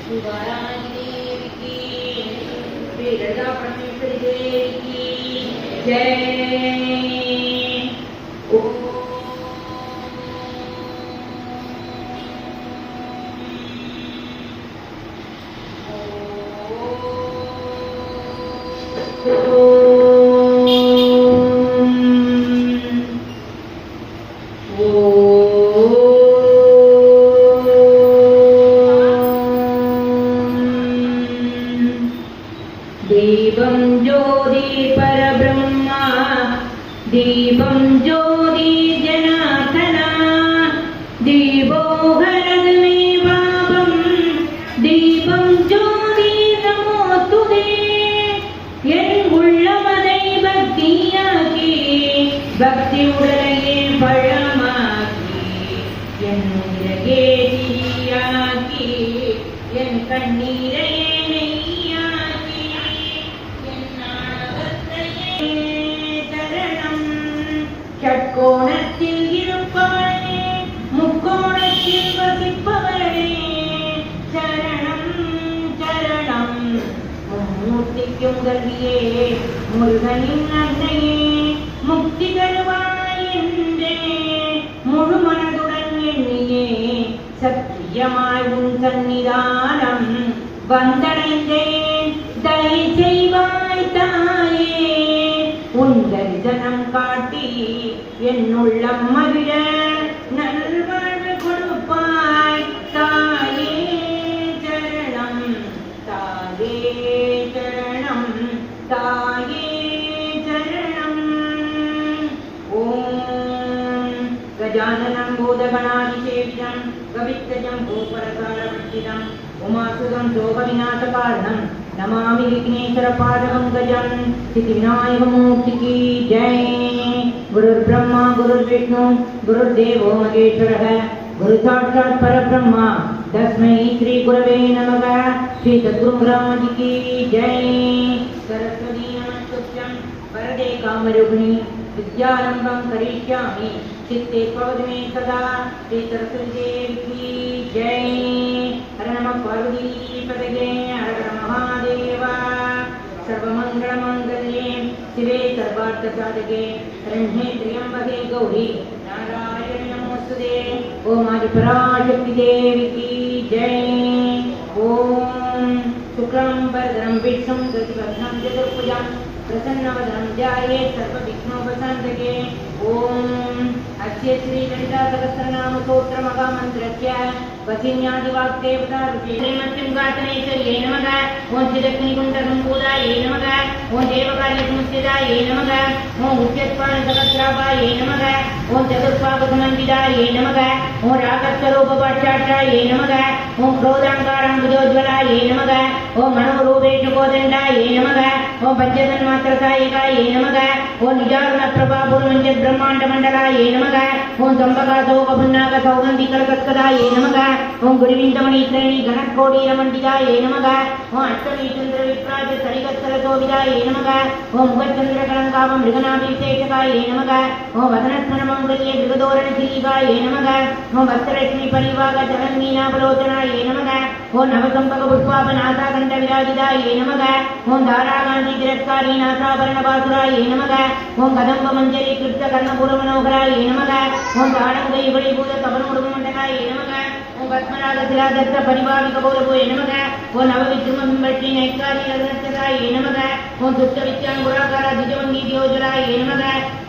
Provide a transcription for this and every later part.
शिवरानी देवी की, श्री ललिता परमेश्वरी देवी की जय। दीपं ज्योति परब्रह्मा, दीपं ज्योति जनार्दना, दीपो हरति मे पापं, दीपं ज्योति नमोस्तुते। என் உள்ளமதை பக்தியாக்கி, பக்தி உடலையே பழமாக்கி, என் உயிரையே திரியாக்கி, என் கண்ணீரையே நெய்யாக்கி, என் நாடகத்தையே சரணம். ஷட்கோணத்தில் இருப்பவனே, முக்கோணத்தில் வசிப்பவனே, சரணம் சரணம். மும்மூர்த்திக்கும் கல்வியே, முருகனின் அன்னையே, முக்தி தருவாய் என்றே முழு மனதுடன் எண்ணியே, சத்தியமாய் உன் சன்னிதானம் வந்தடைந்தேன். தயை செய்வாய் தாயே, உன் தரிசனம் காட்டி என் உள்ளம் மகிழ நல்வாழ்வு கொடுப்பாய் தாயே. சரணம் தாயே சரணம், தாயே சரணம். ஓம் கஜானனம் பூதகணாதிசேவிதம் கவித்தஜம் பூபரகாலவர்ஷிதம் உமாசுதம் சோகவிநாசகாரணம் நமாமி விக்னேஸ்வரபாதகம் கஜம். சித்திவிநாயகமூர்த்தி की जय। गुरुर्ब्रह्मा गुरुर्विष्णु गुरुर्देवो महेश्वरः, गुरु साक्षात् परब्रह्मा तस्मै श्री गुरवे नमः। श्री सद्गुरु महाराज की जय। सरस्वती नमस्तुभ्यं वरदे कामरूपिणी, विद्यारंभं करिष्यामि चित्ते भवतु मे सदा। श्री सरस्वती देवी की जय। हर नमः पार्वतीपतये, हर हर महादेव। सर्वमंगलमांगल्ये शिवे सर्वार्थसाधके, शरण्ये त्र्यंबके गौरी नारायणी नमोस्तुते। ओम आदिपराशक्ति देवी की जय। ओम शुक्लांबरधरं विष्णुं शशिवर्णं चतुर्भुजं प्रसन्नवदनं ध्यायेत् सर्वविघ्नोपशान्तये। ओम अस्य श्री ललिता सहस्रनाम स्तोत्र महामन्त्रस्य वसिन्यादिवाग्देवता श्रीमत्सिंहासनेश्वर्यै नमः। ओम श्रीदक्षिणकुण्डसम्भूतायै नमः। ओम देवकार्यसमुच्चितायै नमः। ओम उच्चस्वानसहस्राभायै नमः। ओम चतुष्पादसमन्वितायै नमः। ओम रागस्वरूपपाक्षाक्षायै नमः। ओम क्रोधाङ्गारम्बुजोज्ज्वलायै नमः। ओम मनोरूपेशकोदण्डायै नमः। ओम पञ्चतन्मात्रसायिकायै नमः। ओम निजारुणप्रभापूर्वञ्जब्रह्माण्डमण्डलायै नमः। ओम त्र्यम्बकासौकपुन्नाकसौगन्धिकलकत्कदायै नमः। ओम गुरुविन्दमणिश्रेणी गणकोटीरमण्डितायै नमः। ओम अष्टमीचन्द्रविप्राज सरिगत्सलशोभितायै नमः। ओम मुखचन्द्रकलङ्कामं मृगनाभिषेचकायै नमः। ओम वदनस्मरमङ्गल्ये मृगधोरणशिलीकायै नमः। ओम वत्सलक्ष्मीपरिवागजगन्मीनावलोचनायै नमः। ओम नवसम्पकपुष्पापनासाकण्ठविराजितायै नमः। ओम धारागान्धितिरस्कारी नासाभरणपासुरायै नमः। ओम कदम्बमञ्जरी कृप्तकर्णपूर्वमनोहरायै नमः। ओम ताडङ्गैवळीभूतस्तवनोरुमण्डलायै नमः। ओम पद्मरागशिलादत्त परिभाविकबोलभूये नमः। ओम नवविद्रुमबिम्बट्टी नैकार्यरत्नस्थितायै नमः। ओम दुष्टविद्याङ्गुराकार द्विजवङ्गीद्योज्वलायै नमः।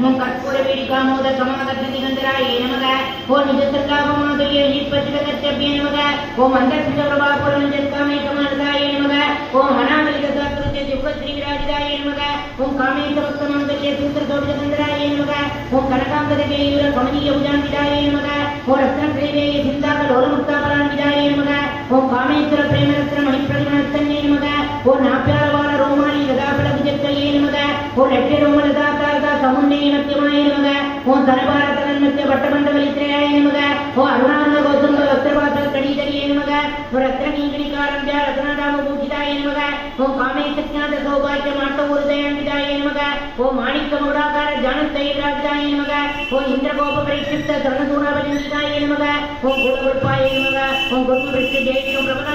ओम कर्पूरवीडिकामोदकमागतिगन्धरायै नमः। ओम निजसल्लाभमाधुर्ये निष्पतितकच्छभ्ये नमः। ओम अन्तर्सिद्धप्रभापूर्वञ्जत्कामेकमानसायै नमः। ओम अनामलिकसात्कृत्य शिवश्रीविराजितायै नमः। ओम कामेशभक्तमङ्गल्ये सूत्रशोभितगन्धरायै नमः। ओम कनकाम्बरकेयूर कमनीयभुजान्वितायै नमः। ओम रत्नश्रीवेय सिन्दाकलोलमुक्ताफलान्वितायै नमः। ओम कामेश्वर प्रेमरत्नमणिप्रतिमनस्तन्यै नमः। ओम नाप्यारवाल रोमाणि गदाफलभुजत्तये नमः। ओम लक्ष्यरोमलदातारदा समुन्नये मध्यमायै नमः। ओम धनभारतनन्मत्य भट्टमण्डवलित्रयाय नमः। ओम अरुणानन्दगौतमवस्त्रपात्रकणीधर्ये नमः। ओम रत्नकीङ्कणिकारञ्जा रत्नदामभूषिताय नमः। ओम कामेशज्ञातसौभाग्यमार्तवोदयान्विताय नमः। ओम माणिक्यमौडाकार जानस्तैर्राजिताय नमः। ओम इन्द्रकोपपरिक्षिप्त सर्वसूराभजन्विताय नमः। ओम कुलगुल्पाय नमः। ओम गुरुपृष्ठदेवी प्रबल